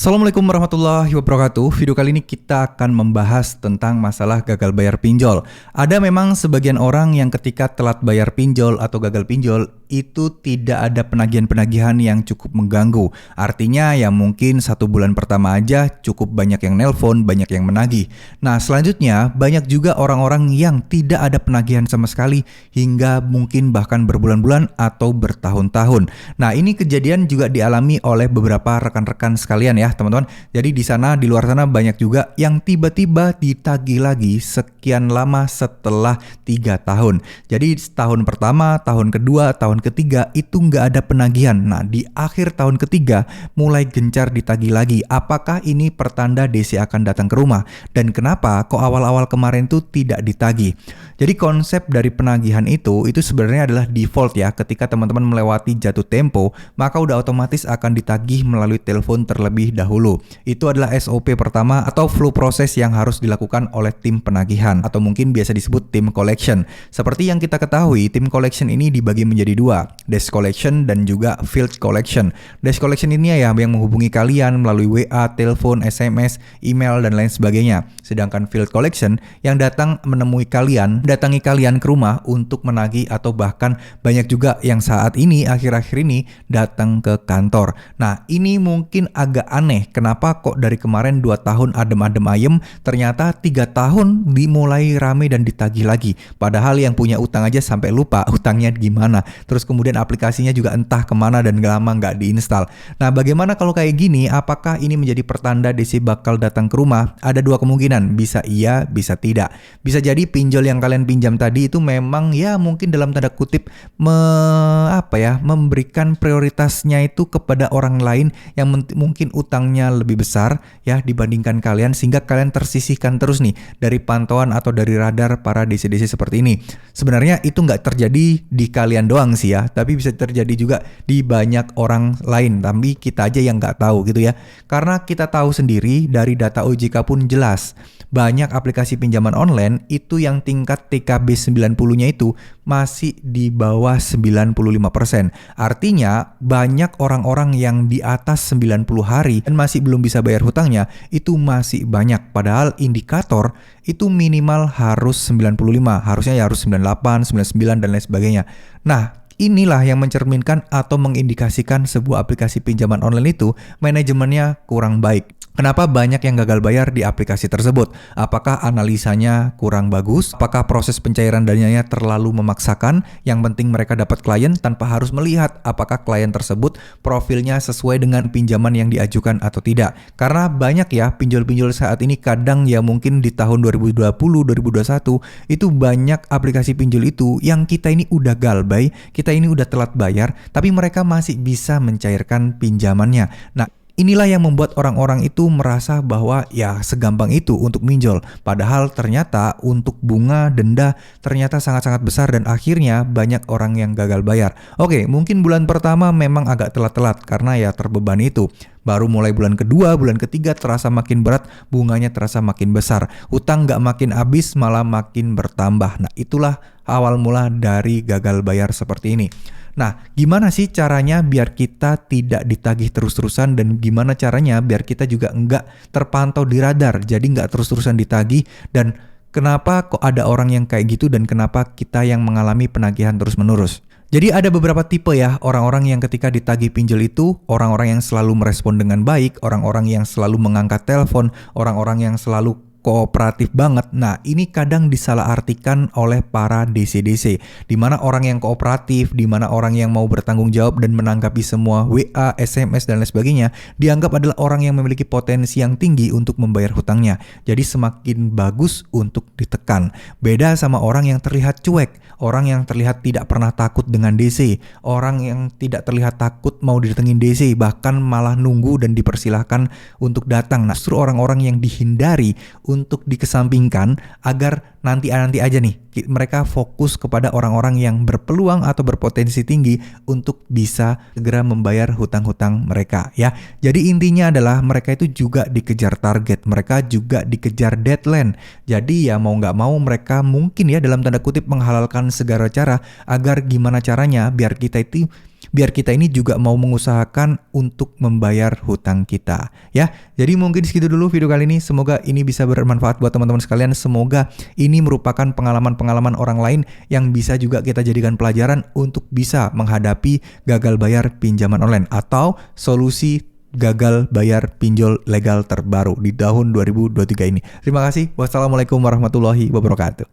Assalamualaikum warahmatullahi wabarakatuh. Video kali ini kita akan membahas tentang masalah gagal bayar pinjol. Ada memang sebagian orang yang ketika telat bayar pinjol atau gagal pinjol itu tidak ada penagihan-penagihan yang cukup mengganggu. Artinya ya mungkin 1 bulan pertama aja cukup banyak yang nelpon, banyak yang menagih. Nah selanjutnya banyak juga orang-orang yang tidak ada penagihan sama sekali hingga mungkin bahkan berbulan-bulan atau bertahun-tahun. Nah ini kejadian juga dialami oleh beberapa rekan-rekan sekalian ya teman-teman. Jadi di sana, di luar sana banyak juga yang tiba-tiba ditagih lagi sekian lama setelah 3 tahun. Jadi tahun pertama, tahun kedua, tahun ketiga itu nggak ada penagihan. Nah di akhir tahun ketiga mulai gencar ditagih lagi. Apakah ini pertanda DC akan datang ke rumah? Dan kenapa kok awal-awal kemarin tuh tidak ditagih? Jadi konsep dari penagihan itu sebenarnya adalah default ya. Ketika teman-teman melewati jatuh tempo, maka udah otomatis akan ditagih melalui telepon terlebih dahulu. Itu adalah SOP pertama atau flow proses yang harus dilakukan oleh tim penagihan atau mungkin biasa disebut tim collection. Seperti yang kita ketahui, tim collection ini dibagi menjadi dua, desk collection dan juga field collection. Desk collection ini ya yang menghubungi kalian melalui WA, telepon, SMS, email dan lain sebagainya. Sedangkan field collection yang datang menemui kalian, datangi kalian ke rumah untuk menagih atau bahkan banyak juga yang saat ini akhir-akhir ini datang ke kantor. Nah, ini mungkin agak aneh. Kenapa kok dari kemarin 2 tahun adem-adem ayem, ternyata 3 tahun dimulai rame dan ditagih lagi. Padahal yang punya utang aja sampai lupa utangnya gimana. Terus kemudian aplikasinya juga entah kemana dan lama nggak diinstal. Nah bagaimana kalau kayak gini? Apakah ini menjadi pertanda DC bakal datang ke rumah? Ada 2 kemungkinan, bisa iya, bisa tidak. Bisa jadi pinjol yang kalian pinjam tadi itu memang ya mungkin dalam tanda kutip memberikan prioritasnya itu kepada orang lain yang mungkin utangnya lebih besar ya dibandingkan kalian, sehingga kalian tersisihkan terus nih dari pantauan atau dari radar para DC-DC seperti ini. Sebenarnya itu nggak terjadi di kalian doang sih ya, tapi bisa terjadi juga di banyak orang lain, tapi kita aja yang nggak tahu gitu ya. Karena kita tahu sendiri dari data OJK pun jelas, banyak aplikasi pinjaman online itu yang tingkat TKB 90-nya itu masih di bawah 95%. Artinya banyak orang-orang yang di atas 90 hari dan masih belum bisa bayar hutangnya itu masih banyak. Padahal indikator itu minimal harus 95, harusnya ya harus 98, 99 dan lain sebagainya. Nah, inilah yang mencerminkan atau mengindikasikan sebuah aplikasi pinjaman online itu manajemennya kurang baik. Kenapa banyak yang gagal bayar di aplikasi tersebut? Apakah analisanya kurang bagus? Apakah proses pencairan dananya terlalu memaksakan? Yang penting mereka dapat klien tanpa harus melihat apakah klien tersebut profilnya sesuai dengan pinjaman yang diajukan atau tidak. Karena banyak ya pinjol-pinjol saat ini kadang ya mungkin di tahun 2020, 2021 itu banyak aplikasi pinjol itu yang kita ini udah galbay, kita ini udah telat bayar, tapi mereka masih bisa mencairkan pinjamannya. Nah, inilah yang membuat orang-orang itu merasa bahwa ya segampang itu untuk minjol. Padahal ternyata untuk bunga, denda ternyata sangat-sangat besar dan akhirnya banyak orang yang gagal bayar. Oke, mungkin bulan pertama memang agak telat-telat karena ya terbebani itu. Baru mulai bulan kedua, bulan ketiga terasa makin berat, bunganya terasa makin besar. Utang nggak makin habis, malah makin bertambah. Nah itulah awal mula dari gagal bayar seperti ini. Nah, gimana sih caranya biar kita tidak ditagih terus-terusan dan gimana caranya biar kita juga nggak terpantau di radar, jadi nggak terus-terusan ditagih, dan kenapa kok ada orang yang kayak gitu dan kenapa kita yang mengalami penagihan terus-menerus? Jadi ada beberapa tipe ya orang-orang yang ketika ditagih pinjol itu, orang-orang yang selalu merespon dengan baik, orang-orang yang selalu mengangkat telepon, orang-orang yang selalu kooperatif banget. Nah, ini kadang disalahartikan oleh para DC-DC, di mana orang yang kooperatif, di mana orang yang mau bertanggung jawab dan menanggapi semua WA, SMS dan lain sebagainya, dianggap adalah orang yang memiliki potensi yang tinggi untuk membayar hutangnya. Jadi semakin bagus untuk ditekan. Beda sama orang yang terlihat cuek, orang yang terlihat tidak pernah takut dengan DC, orang yang tidak terlihat takut mau didatengin DC, bahkan malah nunggu dan dipersilahkan untuk datang. Nah, justru orang-orang yang dihindari untuk dikesampingkan agar nanti aja nih mereka fokus kepada orang-orang yang berpeluang atau berpotensi tinggi untuk bisa segera membayar hutang-hutang mereka ya. Jadi intinya adalah mereka itu juga dikejar target, mereka juga dikejar deadline. Jadi ya mau nggak mau mereka mungkin ya dalam tanda kutip menghalalkan segala cara agar gimana caranya biar kita itu biar kita ini juga mau mengusahakan untuk membayar hutang kita ya. Jadi mungkin segitu dulu video kali ini, semoga ini bisa bermanfaat buat teman-teman sekalian. Semoga ini merupakan pengalaman-pengalaman orang lain yang bisa juga kita jadikan pelajaran untuk bisa menghadapi gagal bayar pinjaman online atau solusi gagal bayar pinjol legal terbaru di tahun 2023 ini. Terima kasih. Wassalamualaikum warahmatullahi wabarakatuh.